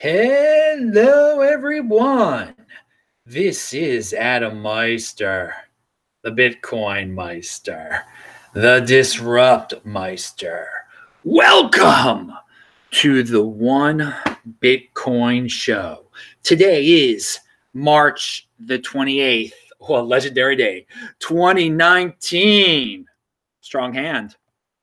Hello, everyone. This is Adam Meister, the Bitcoin Meister, the Disrupt Meister. Welcome to the One Bitcoin Show. Today is March the 28th, well, legendary day, 2019. Strong hand.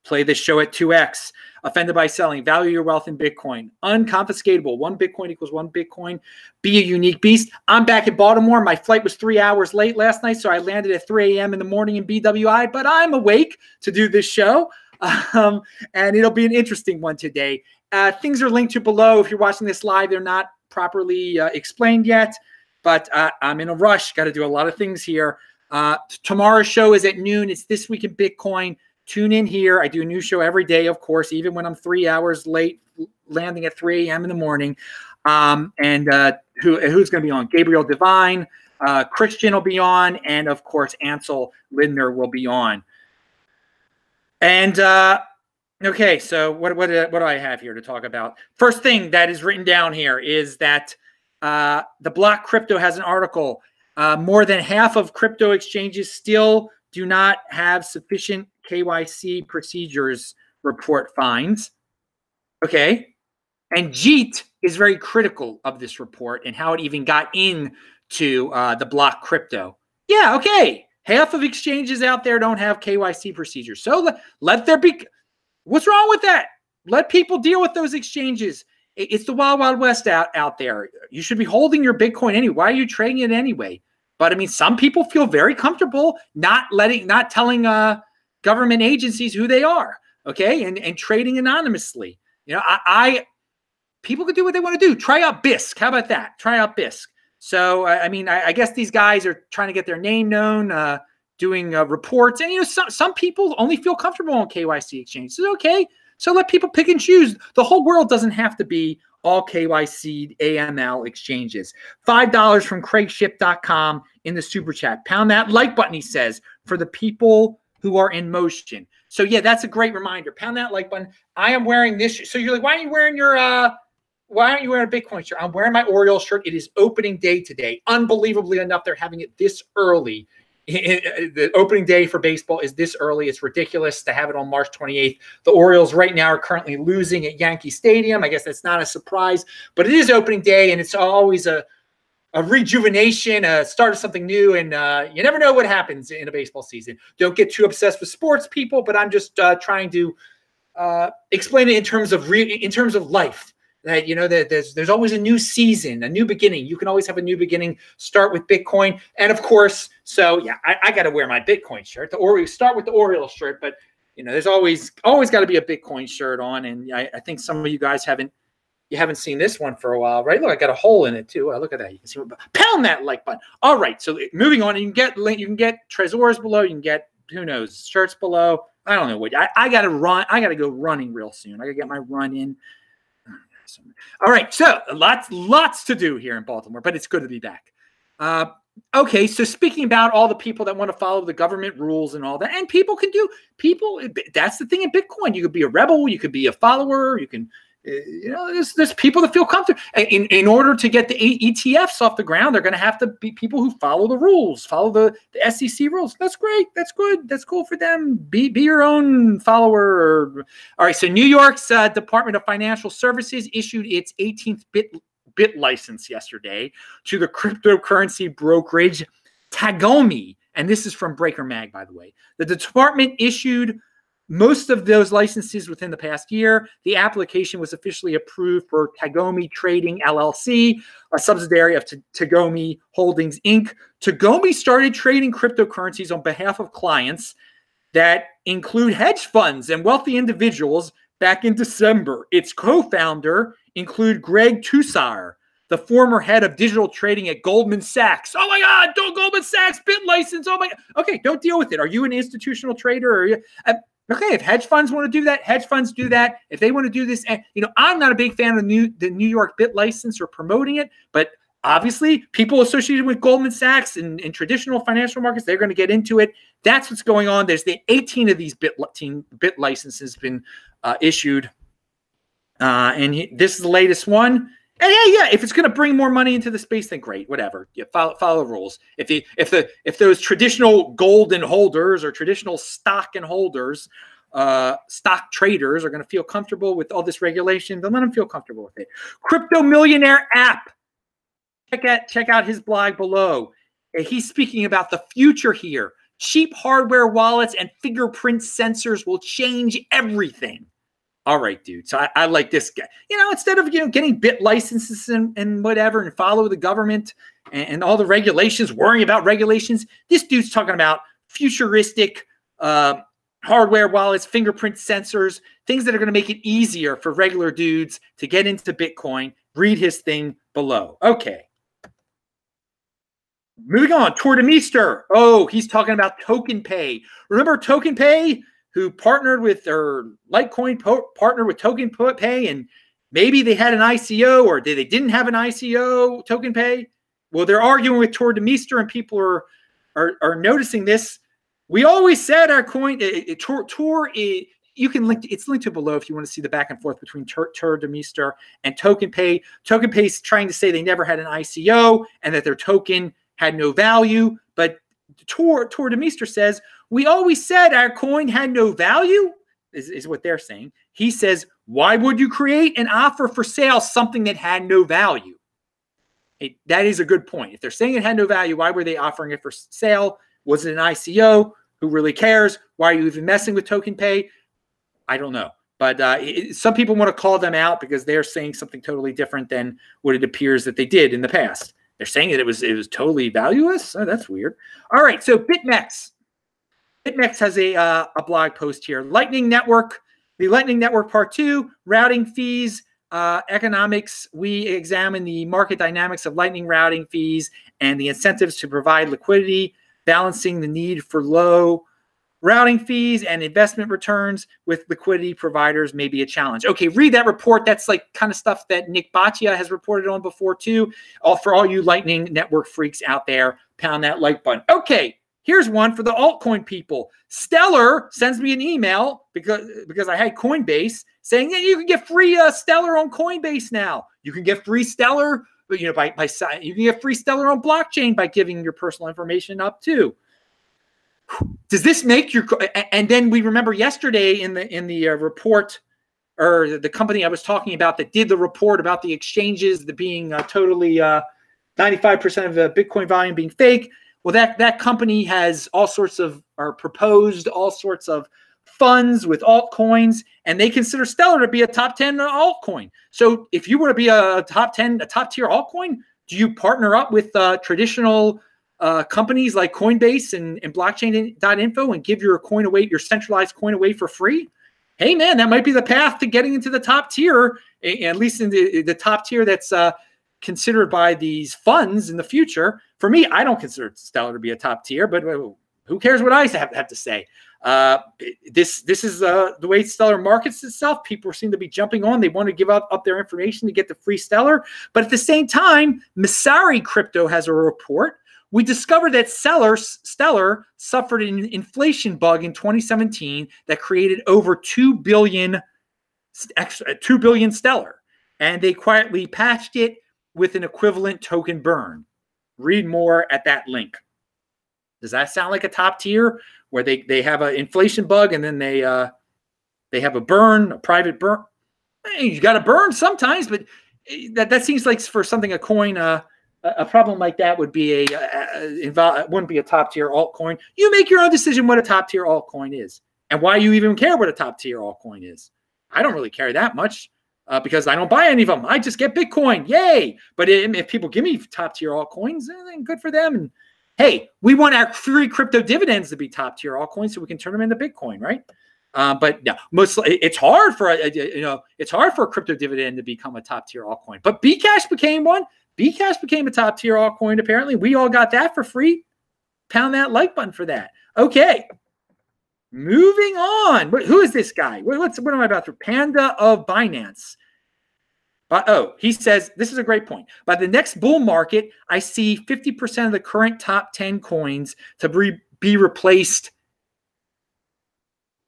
Play this show at 2x. Offended by selling. Value your wealth in Bitcoin. Unconfiscatable. 1 Bitcoin equals 1 Bitcoin. Be a unique beast. I'm back in Baltimore. My flight was 3 hours late last night, so I landed at 3 a.m. in the morning in BWI, but I'm awake to do this show, and it'll be an interesting one today. Things are linked to below. If you're watching this live, they're not properly explained yet, but I'm in a rush. Got to do a lot of things here. Tomorrow's show is at noon. It's This Week in Bitcoin. Tune in here. I do a new show every day, of course, even when I'm 3 hours late, landing at 3 a.m. in the morning. Who's going to be on? Gabriel Devine, Christian will be on, and of course, Ansel Lindner will be on. And okay, so what do I have here to talk about? First thing that is written down here is that the Block Crypto has an article. More than half of crypto exchanges still do not have sufficient KYC procedures, report finds. Okay. And Jeet is very critical of this report and how it even got into the Block Crypto. Yeah, okay. Half of exchanges out there don't have KYC procedures. So let there be. What's wrong with that? Let people deal with those exchanges. It's the wild, wild west out there. You should be holding your Bitcoin anyway. Why are you trading it anyway? But I mean, some people feel very comfortable not telling government agencies who they are, okay, and trading anonymously. You know, people can do what they want to do. Try out BISC. How about that? Try out BISC. So, I mean, I guess these guys are trying to get their name known, doing reports. And, you know, some people only feel comfortable on KYC exchanges. Okay, so let people pick and choose. The whole world doesn't have to be all KYC AML exchanges. $5 from CraigShip.com in the super chat. Pound that like button, he says, for the people who are in motion. So yeah, that's a great reminder. Pound that like button. I am wearing this. So you're like, why aren't you wearing a Bitcoin shirt? I'm wearing my Orioles shirt. It is opening day today. Unbelievably enough, they're having it this early. The opening day for baseball is this early. It's ridiculous to have it on March 28th. The Orioles right now are currently losing at Yankee Stadium. I guess that's not a surprise, but it is opening day, and it's always a rejuvenation, a start of something new, and you never know what happens in a baseball season. Don't get too obsessed with sports, people, but I'm just trying to explain it in terms of life. That, you know, that there's always a new season, a new beginning. You can always have a new beginning. Start with Bitcoin, and of course, so yeah, I got to wear my Bitcoin shirt. We start with the Orioles shirt, but you know, there's always got to be a Bitcoin shirt on. And I think some of you guys haven't seen this one for a while, right? Look, I got a hole in it too. Look at that. You can see. Pound that like button. All right, so moving on. You can get Trezors below. You can get, who knows, shirts below. I don't know what. I got to run. I got to go running real soon. I got to get my run in. All right, so lots to do here in Baltimore, but it's good to be back. Okay, so speaking about all the people that want to follow the government rules and all that, and that's the thing in Bitcoin. You could be a rebel, you could be a follower, you can, you know, there's people that feel comfortable. In order to get the ETFs off the ground, they're going to have to be people who follow the rules, follow the SEC rules. That's great. That's good. That's cool for them. Be your own follower. All right. So New York's Department of Financial Services issued its 18th bit license yesterday to the cryptocurrency brokerage Tagomi. And this is from Breaker Mag, by the way. The department issued most of those licenses within the past year. The application was officially approved for Tagomi Trading LLC, a subsidiary of Tagomi Holdings Inc. Tagomi started trading cryptocurrencies on behalf of clients that include hedge funds and wealthy individuals back in December. Its co-founder include Greg Tusar, the former head of digital trading at Goldman Sachs. Oh my God, don't Goldman Sachs bit license. Oh my God. Okay, don't deal with it. Are you an institutional trader? Or are you? Okay, if hedge funds want to do that, hedge funds do that. If they want to do this, you know, I'm not a big fan of the New York bit license or promoting it, but obviously people associated with Goldman Sachs and traditional financial markets, they're going to get into it. That's what's going on. There's 18 of these bit licenses been issued. This is the latest one. And yeah, if it's going to bring more money into the space, then great, whatever. You follow the rules. If those traditional golden holders or traditional stock and holders, stock traders are going to feel comfortable with all this regulation, then let them feel comfortable with it. Crypto Millionaire app. Check out his blog below. He's speaking about the future here. Cheap hardware wallets and fingerprint sensors will change everything. All right, dude. So I like this guy. Instead of getting bit licenses and whatever and follow the government and all the regulations, worrying about regulations, this dude's talking about futuristic hardware wallets, fingerprint sensors, things that are going to make it easier for regular dudes to get into Bitcoin. Read his thing below. Okay. Moving on, Tour de Meester. Oh, he's talking about Token Pay. Remember Token Pay, who partnered with, or Litecoin partnered with Token Pay, and maybe they had an ICO or they didn't have an ICO, Token Pay? Well, they're arguing with Tour de Meester, and people are noticing this. We always said our coin, Tour, you can link, it's linked to below if you want to see the back and forth between Tour de Meester and Token Pay. Token Pay is trying to say they never had an ICO and that their token had no value, but Tour de Meester says, we always said our coin had no value, is what they're saying. He says, why would you create an offer for sale something that had no value? That is a good point. If they're saying it had no value, why were they offering it for sale? Was it an ICO? Who really cares? Why are you even messing with Token Pay? I don't know. But some people want to call them out because they're saying something totally different than what it appears that they did in the past. They're saying that it was totally valueless. Oh, that's weird. All right, so BitMEX. BitMEX has a blog post here. Lightning Network, the Lightning Network Part 2, routing fees, economics. We examine the market dynamics of Lightning routing fees and the incentives to provide liquidity, balancing the need for low routing fees and investment returns with liquidity providers may be a challenge. Okay, read that report. That's like kind of stuff that Nick Baccia has reported on before too. For all you Lightning Network freaks out there, pound that like button. Okay, here's one for the altcoin people. Stellar sends me an email because I had Coinbase saying that you can get free Stellar on Coinbase now. You can get free Stellar, you can get free Stellar on blockchain by giving your personal information up too. Does this make your, and then we remember yesterday in the report, or the company I was talking about that did the report about the exchanges, the being totally 95% of the Bitcoin volume being fake. Well, that company has all sorts of, or proposed all sorts of funds with altcoins, and they consider Stellar to be a top 10 altcoin. So if you were to be a top tier altcoin, do you partner up with traditional companies like Coinbase and blockchain.info and give your coin away, your centralized coin away for free? Hey man, that might be the path to getting into the top tier, at least in the top tier that's considered by these funds in the future. For me, I don't consider Stellar to be a top tier, but who cares what I have to say? This is the way Stellar markets itself. People seem to be jumping on. They want to give up their information to get the free Stellar. But at the same time, Masari Crypto has a report. We discovered that Stellar suffered an inflation bug in 2017 that created over 2 billion Stellar, and they quietly patched it with an equivalent token burn. Read more at that link. Does that sound like a top tier where they have an inflation bug and then they have a burn, a private burn? Hey, you got to burn sometimes, but that seems like for something a coin. A problem like that would be wouldn't be a top tier altcoin. You make your own decision what a top tier altcoin is and why you even care what a top tier altcoin is. I don't really care that much because I don't buy any of them. I just get Bitcoin, yay! But if people give me top tier altcoins, then good for them. And hey, we want our free crypto dividends to be top tier altcoins so we can turn them into Bitcoin, right? But no, mostly it's hard for a crypto dividend to become a top tier altcoin. But Bcash became one. Bcash became a top tier altcoin. Apparently, we all got that for free. Pound that like button for that. Okay, moving on. Who is this guy? What am I about to? Panda of Binance. He says this is a great point. By the next bull market, I see 50% of the current top 10 coins to be replaced.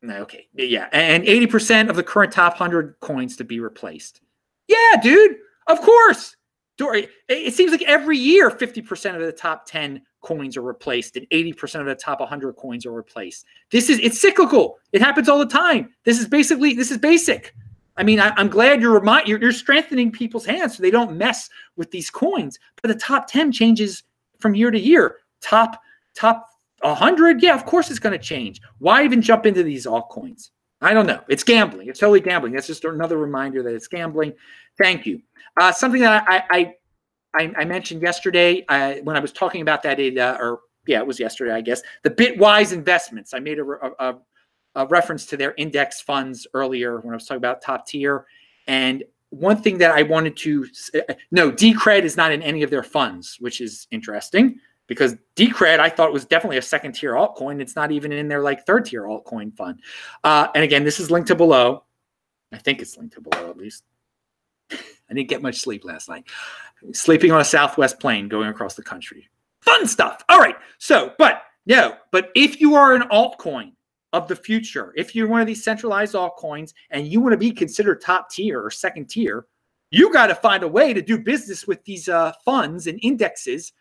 Okay, yeah, and 80% of the current top 100 coins to be replaced. Yeah, dude. Of course. It seems like every year 50% of the top 10 coins are replaced and 80% of the top 100 coins are replaced. It's cyclical. It happens all the time. This is basic. I mean, I'm glad you're strengthening people's hands so they don't mess with these coins. But the top 10 changes from year to year. Top 100, yeah, of course it's going to change. Why even jump into these altcoins? I don't know. It's gambling. It's totally gambling. That's just another reminder that it's gambling. Thank you. Something that I mentioned yesterday when I was talking about that, it was yesterday, I guess, the Bitwise investments. I made a reference to their index funds earlier when I was talking about top tier. And one thing that I wanted to no, Decred is not in any of their funds, which is interesting because Decred I thought was definitely a second tier altcoin. It's not even in their like third tier altcoin fund. And again, this is linked to below. I think it's linked to below at least. I didn't get much sleep last night. Sleeping on a Southwest plane going across the country. Fun stuff. All right. So, but if you are an altcoin of the future, if you're one of these centralized altcoins and you want to be considered top tier or second tier, you got to find a way to do business with these funds and indexes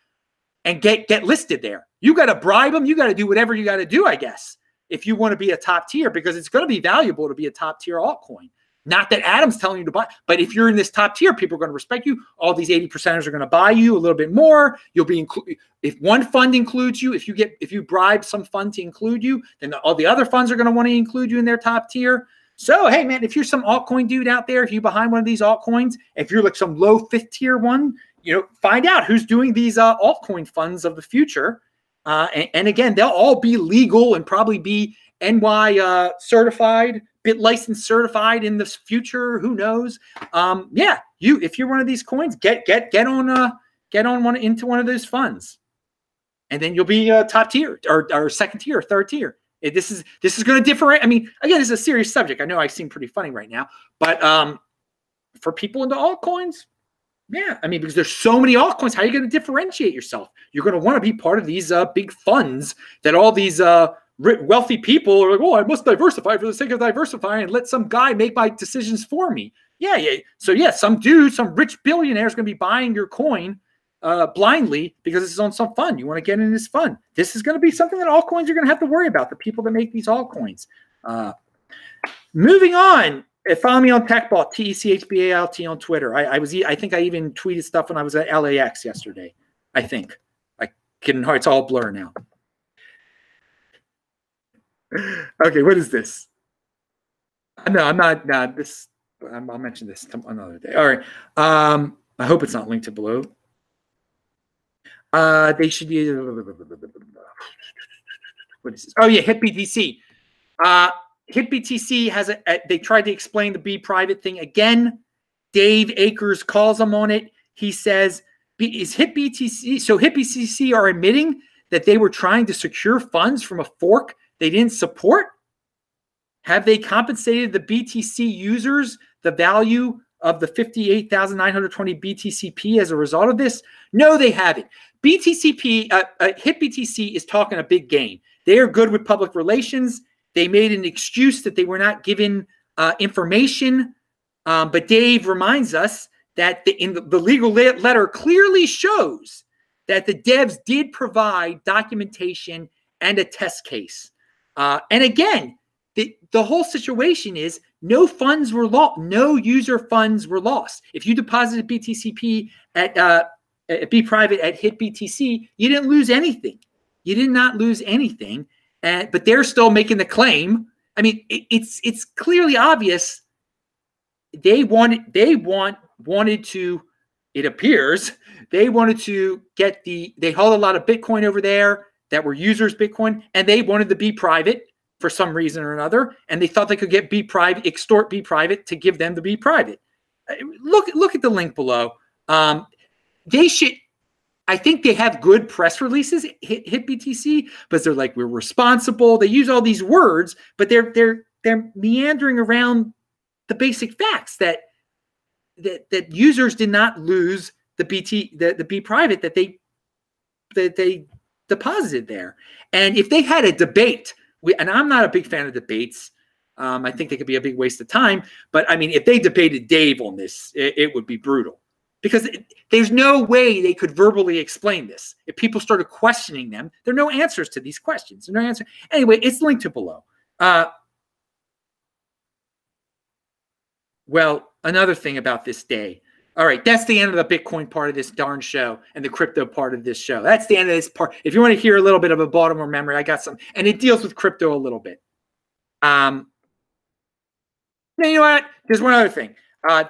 and get listed there. You got to bribe them. You got to do whatever you got to do, I guess, if you want to be a top tier, because it's going to be valuable to be a top tier altcoin. Not that Adam's telling you to buy, but if you're in this top tier, people are going to respect you. All these 80%ers are going to buy you a little bit more. You'll be if one fund includes you, if you bribe some fund to include you, then all the other funds are going to want to include you in their top tier. So, hey man, if you're some altcoin dude out there, if you're behind one of these altcoins, if you're like some low fifth tier one, find out who's doing these altcoin funds of the future. And again, they'll all be legal and probably be NY certified, Bit license certified in the future. Who knows? If you're one of these coins, get on into one of those funds, and then you'll be top tier or second tier or third tier. This is going to differentiate. I mean, again, this is a serious subject. I know I seem pretty funny right now, but for people into altcoins, yeah, I mean, because there's so many altcoins, how are you going to differentiate yourself? You're going to want to be part of these big funds that all these wealthy people are like, oh, I must diversify for the sake of diversifying and let some guy make my decisions for me. Yeah. So yeah, some rich billionaire is going to be buying your coin blindly because it's on some fund. You want to get in this fund. This is going to be something that altcoins are going to have to worry about, the people that make these altcoins. Moving on. Follow me on TechBalt, TECHBALT on Twitter. I think I even tweeted stuff when I was at LAX yesterday. I think. It's all blur now. Okay, what is this? No, I'm not. I'll mention this another day. All right. I hope it's not linked to below. They should be. What is this? Oh yeah, HitBTC. HitBTC has they tried to explain the Bprivate thing again. Dave Akers calls them on it. He says, "Is HitBTC?" So HitBTC are admitting that they were trying to secure funds from a fork they didn't support. Have they compensated the BTC users the value of the 58,920 BTCP as a result of this? No, they haven't. HitBTC is talking a big game. They are good with public relations. They made an excuse that they were not given information. But Dave reminds us that the legal letter clearly shows that the devs did provide documentation and a test case. And again, the whole situation is no funds were lost. No user funds were lost. If you deposited BTCP at Bprivate at HitBTC, you didn't lose anything. You did not lose anything. But they're still making the claim. I mean, it's clearly obvious. They wanted to. It appears they wanted to get they held a lot of Bitcoin over there that were users Bitcoin, and they wanted the Bprivate for some reason or another, and they thought they could get Bprivate, extort Bprivate to give them the Bprivate. Look at the link below. They should. I think they have good press releases, HitBTC, but they're like, we're responsible. They use all these words, but they're meandering around the basic facts that users did not lose the Bprivate that they deposited there. And if they had a debate, and I'm not a big fan of debates, I think they could be a big waste of time. But I mean, if they debated Dave on this, it would be brutal. because there's no way they could verbally explain this. If people started questioning them, there are no answers to these questions. There are no answer. Anyway, it's linked to below. Well, another thing about this day. All right, that's the end of the Bitcoin part of this darn show and the crypto part of this show. That's the end of this part. If you want to hear a little bit of a Baltimore memory, I got some, and it deals with crypto a little bit. You know what? There's one other thing.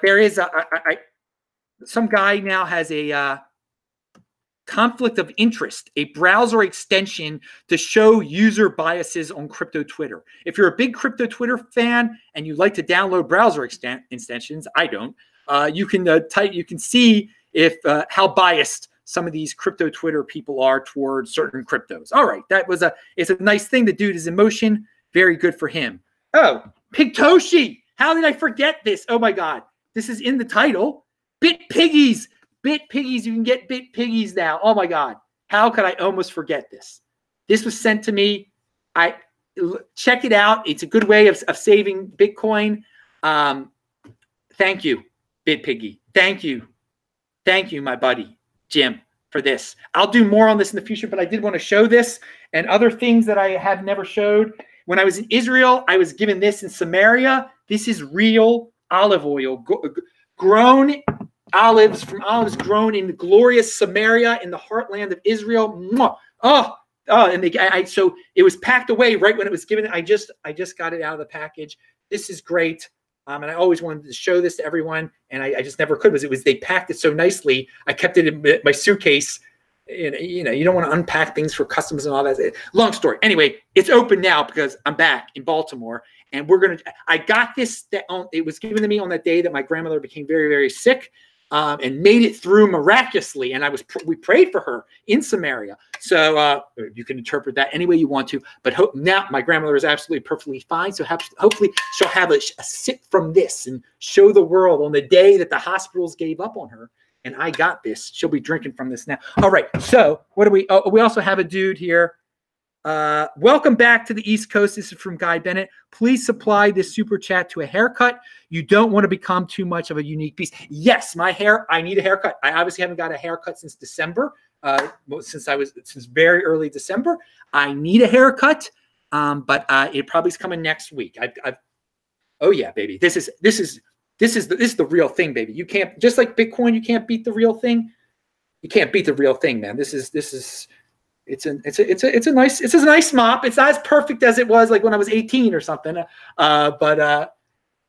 There is some guy now has a conflict of interest, a browser extension to show user biases on crypto Twitter. If you're a big crypto Twitter fan and you like to download browser extensions, I don't. You can see if how biased some of these crypto Twitter people are towards certain cryptos. All right, it's a nice thing. The dude is in motion. Very good for him. Oh, Pigtoshi. How did I forget this? Oh my God. This is in the title. BitPiggys. BitPiggys. You can get BitPiggys now. Oh my God. How could I almost forget this? This was sent to me. Check it out. It's a good way of saving Bitcoin. Thank you, BitPiggy. Thank you. Thank you, my buddy, Jim, for this. I'll do more on this in the future, but I did want to show this and other things that I have never showed. When I was in Israel, I was given this in Samaria. This is real olive oil, grown olives from olives grown in the glorious Samaria in the heartland of Israel. And so it was packed away right when it was given. I just got it out of the package. This is great. And I always wanted to show this to everyone, and I just never could. They packed it so nicely. I kept it in my suitcase. You know, you don't want to unpack things for customers and all that. Long story. Anyway, it's open now because I'm back in Baltimore, and I got this. It was given to me on that day that my grandmother became very, very sick, and made it through miraculously. And we prayed for her in Samaria. So you can interpret that any way you want to. But now my grandmother is absolutely perfectly fine. So hopefully she'll have a sip from this and show the world on the day that the hospitals gave up on her. And I got this. She'll be drinking from this now. All right. So what do we? Oh, we also have a dude here. Welcome back to the East Coast. This is from Guy Bennett. Please supply this super chat to a haircut. You don't want to become too much of a unique beast. Yes, my hair. I need a haircut. I obviously haven't got a haircut since December. Since very early December. I need a haircut. But it probably is coming next week. Oh yeah, baby. This is the real thing, baby. You can't, just like Bitcoin, you can't beat the real thing. You can't beat the real thing, man. It's a nice mop. It's not as perfect as it was like when I was 18 or something.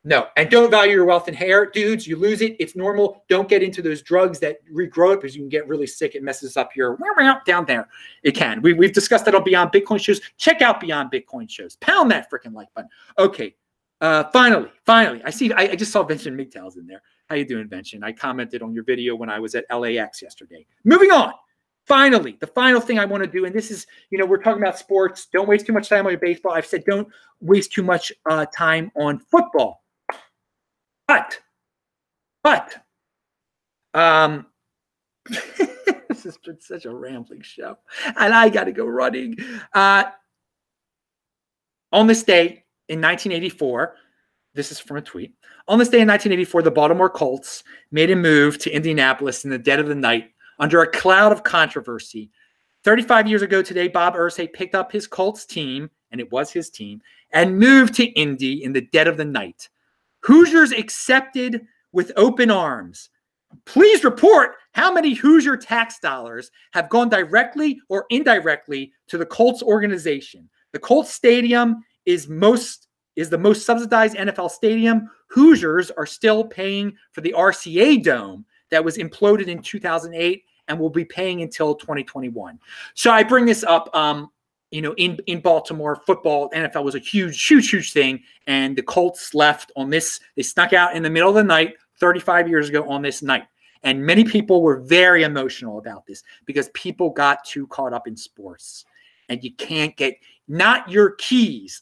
No. And don't value your wealth in hair, dudes. You lose it. It's normal. Don't get into those drugs that regrow it because you can get really sick. It messes up your down there. It can. We've discussed that on Beyond Bitcoin shows. Check out Beyond Bitcoin shows. Pound that freaking like button. Okay. Finally, I just saw Vincent Migtal's in there. How you doing, Vincent? I commented on your video when I was at LAX yesterday. Moving on. Finally, the final thing I want to do, and this is, we're talking about sports. Don't waste too much time on your baseball. I've said don't waste too much time on football. But, this has been such a rambling show, and I got to go running. On this day in 1984, this is from a tweet. On this day in 1984, the Baltimore Colts made a move to Indianapolis in the dead of the night under a cloud of controversy. 35 years ago today, Bob Irsay picked up his Colts team, and it was his team, and moved to Indy in the dead of the night. Hoosiers accepted with open arms. Please report how many Hoosier tax dollars have gone directly or indirectly to the Colts organization. The Colts stadium is the most subsidized NFL stadium. Hoosiers are still paying for the RCA Dome that was imploded in 2008 and will be paying until 2021. So I bring this up, in Baltimore, football, NFL was a huge thing. And the Colts left on this. They snuck out in the middle of the night 35 years ago on this night. And many people were very emotional about this because people got too caught up in sports. And you can't get, not your keys.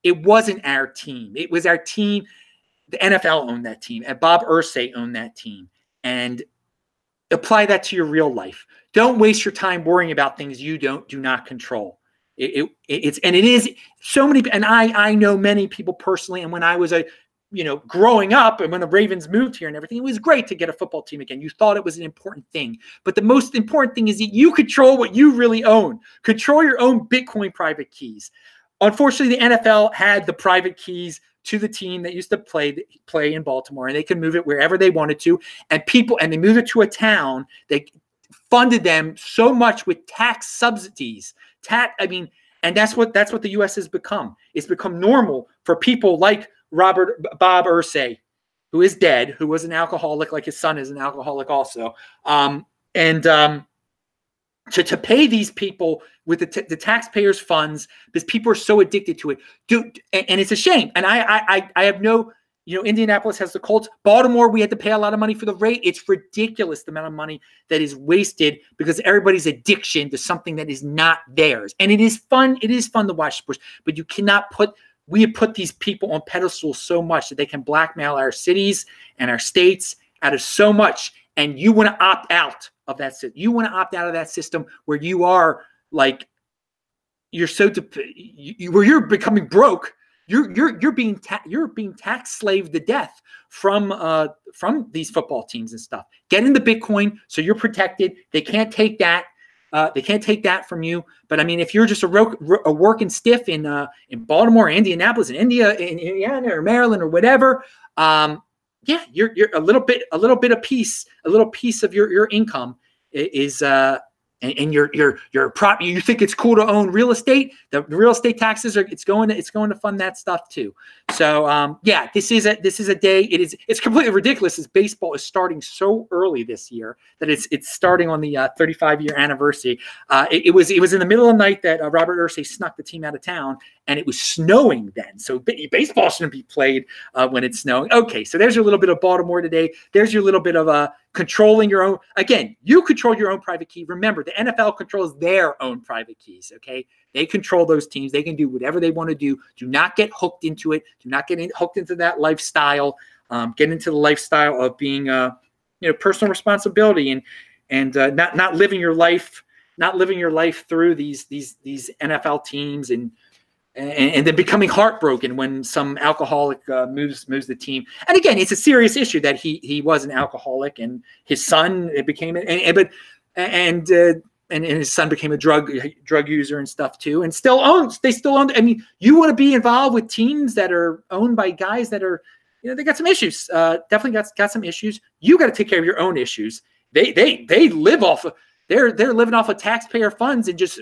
It wasn't our team. It was our team. The NFL owned that team. And Bob Irsay owned that team. And apply that to your real life. Don't waste your time worrying about things you do not control. It is so many, and I know many people personally. And when I was growing up and when the Ravens moved here and everything, it was great to get a football team again. You thought it was an important thing. But the most important thing is that you control what you really own. Control your own Bitcoin private keys. Unfortunately, the NFL had the private keys to the team that used to play in Baltimore, and they could move it wherever they wanted to. And they moved it to a town. They funded them so much with tax subsidies. And that's what the U.S. has become. It's become normal for people like Bob Irsay, who is dead, who was an alcoholic, like his son is an alcoholic also, to pay these people with the taxpayers' funds because people are so addicted to it. And it's a shame. And I have no, Indianapolis has the Colts. Baltimore, we had to pay a lot of money for the rate. It's ridiculous the amount of money that is wasted because everybody's addiction to something that is not theirs. And it is fun. It is fun to watch sports, but you cannot we have put these people on pedestals so much that they can blackmail our cities and our states out of so much. And you want to opt out of that system. You want to opt out of that system where you are like, where you're becoming broke. You're being tax slaved to death from these football teams and stuff. Get into Bitcoin so you're protected. They can't take that. They can't take that from you. But I mean, if you're just a working stiff in Baltimore, Indianapolis, in Indiana, or Maryland, or whatever, you're a little bit a piece of your income is and you think it's cool to own real estate. The real estate taxes it's going to fund that stuff too. So this is a day. It's completely ridiculous as baseball is starting so early this year that it's starting on the 35-year anniversary. It was in the middle of the night that Robert Irsay snuck the team out of town, and it was snowing then. So baseball shouldn't be played when it's snowing. Okay, so there's your little bit of Baltimore today. There's your little bit of controlling your own. Again, you control your own private key. Remember, the NFL controls their own private keys, okay? They control those teams. They can do whatever they want to do. Do not get hooked into it. Do not get hooked into that lifestyle. Get into the lifestyle of being, personal responsibility and not living your life through these NFL teams and then becoming heartbroken when some alcoholic moves the team. And again, it's a serious issue that he was an alcoholic and his son became and his son became a drug user and stuff too, and they still own. I mean, you want to be involved with teams that are owned by guys that are, they got some issues. Definitely got some issues. You got to take care of your own issues. They live off of. They're living off of taxpayer funds and just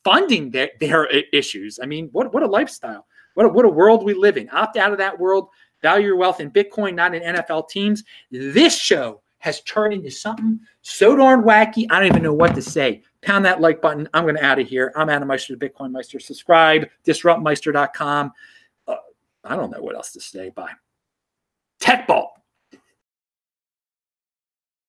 funding their issues. I mean, what a lifestyle. What a world we live in. Opt out of that world. Value your wealth in Bitcoin, not in NFL teams. This show has turned into something so darn wacky, I don't even know what to say. Pound that like button. I'm going to out of here. I'm Adam Meister, the Bitcoin Meister. Subscribe, disruptmeister.com. I don't know what else to say. Bye. Tech Ball.